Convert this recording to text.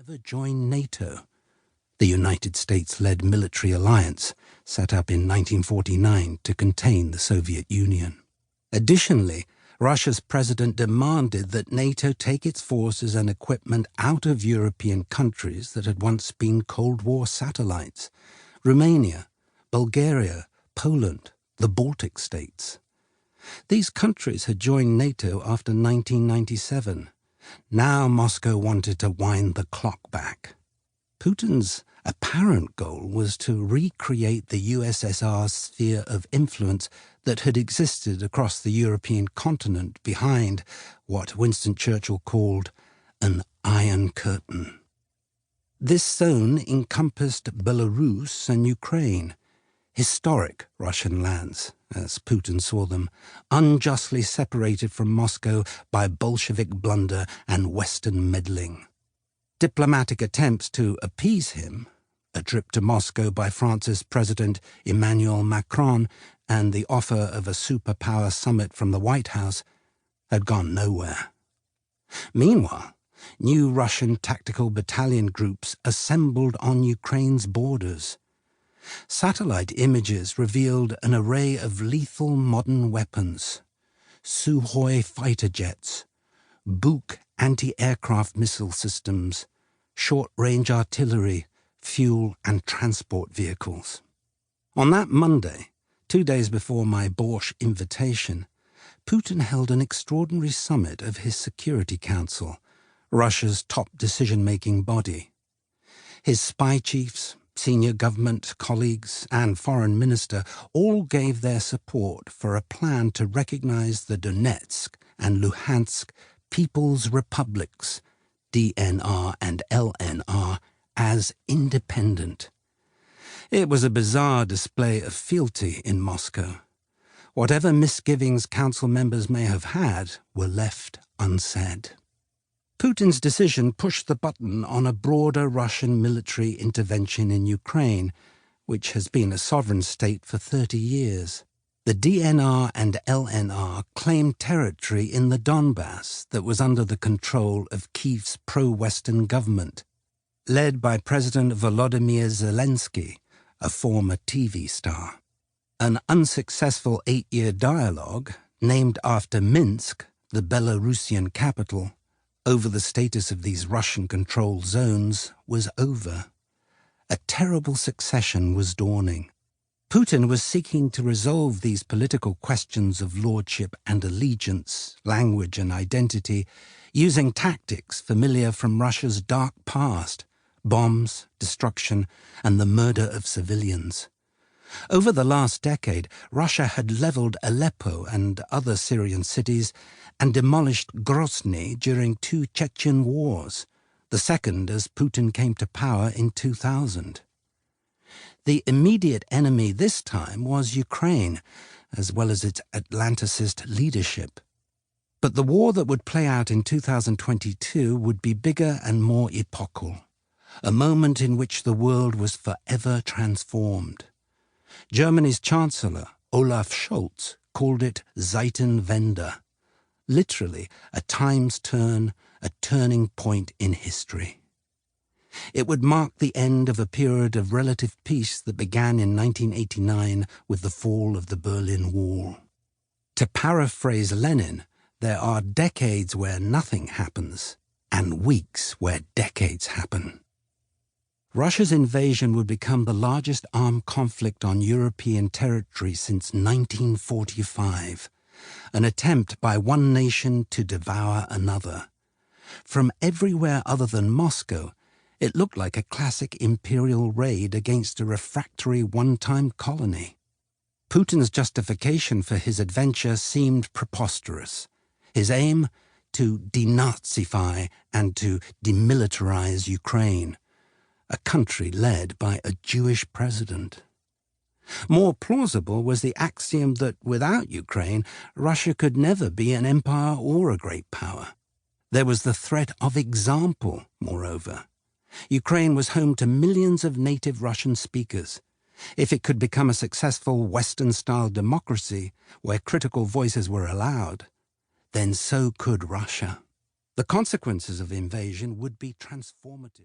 ever join NATO, the United States-led military alliance set up in 1949 to contain the Soviet Union. Additionally, Russia's president demanded that NATO take its forces and equipment out of European countries that had once been Cold War satellites: Romania, Bulgaria, Poland, the Baltic states. These countries had joined NATO after 1997. Now Moscow wanted to wind the clock back. Putin's apparent goal was to recreate the USSR's sphere of influence that had existed across the European continent behind what Winston Churchill called an Iron Curtain. This zone encompassed Belarus and Ukraine, historic Russian lands, as Putin saw them, unjustly separated from Moscow by Bolshevik blunder and Western meddling. Diplomatic attempts to appease him, a trip to Moscow by France's President Emmanuel Macron, and the offer of a superpower summit from the White House had gone nowhere. Meanwhile, new Russian tactical battalion groups assembled on Ukraine's borders. Satellite images revealed an array of lethal modern weapons: Sukhoi fighter jets, Buk anti-aircraft missile systems, short-range artillery, fuel and transport vehicles. On that Monday, 2 days before my Borscht invitation, Putin held an extraordinary summit of his Security Council, Russia's top decision-making body. His spy chiefs, senior government colleagues and foreign minister all gave their support for a plan to recognize the Donetsk and Luhansk People's Republics, DNR and LNR, as independent. It was a bizarre display of fealty in Moscow. Whatever misgivings council members may have had were left unsaid. Putin's decision pushed the button on a broader Russian military intervention in Ukraine, which has been a sovereign state for 30 years. The DNR and LNR claimed territory in the Donbass that was under the control of Kyiv's pro-Western government, led by President Volodymyr Zelenskiy, a former TV star. An unsuccessful 8-year dialogue, named after Minsk, the Belarusian capital, over the status of these Russian-controlled zones was over. A terrible succession was dawning. Putin was seeking to resolve these political questions of lordship and allegiance, language and identity, using tactics familiar from Russia's dark past: bombs, destruction, and the murder of civilians. Over the last decade, Russia had leveled Aleppo and other Syrian cities and demolished Grozny during 2 Chechen wars, the second as Putin came to power in 2000. The immediate enemy this time was Ukraine, as well as its Atlanticist leadership. But the war that would play out in 2022 would be bigger and more epochal, a moment in which the world was forever transformed. Germany's Chancellor, Olaf Scholz, called it Zeitenwende, literally a time's turn, a turning point in history. It would mark the end of a period of relative peace that began in 1989 with the fall of the Berlin Wall. To paraphrase Lenin, there are decades where nothing happens, and weeks where decades happen. Russia's invasion would become the largest armed conflict on European territory since 1945, an attempt by one nation to devour another. From everywhere other than Moscow, it looked like a classic imperial raid against a refractory one-time colony. Putin's justification for his adventure seemed preposterous. His aim? To denazify and to demilitarize Ukraine, a country led by a Jewish president. More plausible was the axiom that without Ukraine, Russia could never be an empire or a great power. There was the threat of example, moreover. Ukraine was home to millions of native Russian speakers. If it could become a successful Western-style democracy where critical voices were allowed, then so could Russia. The consequences of invasion would be transformative.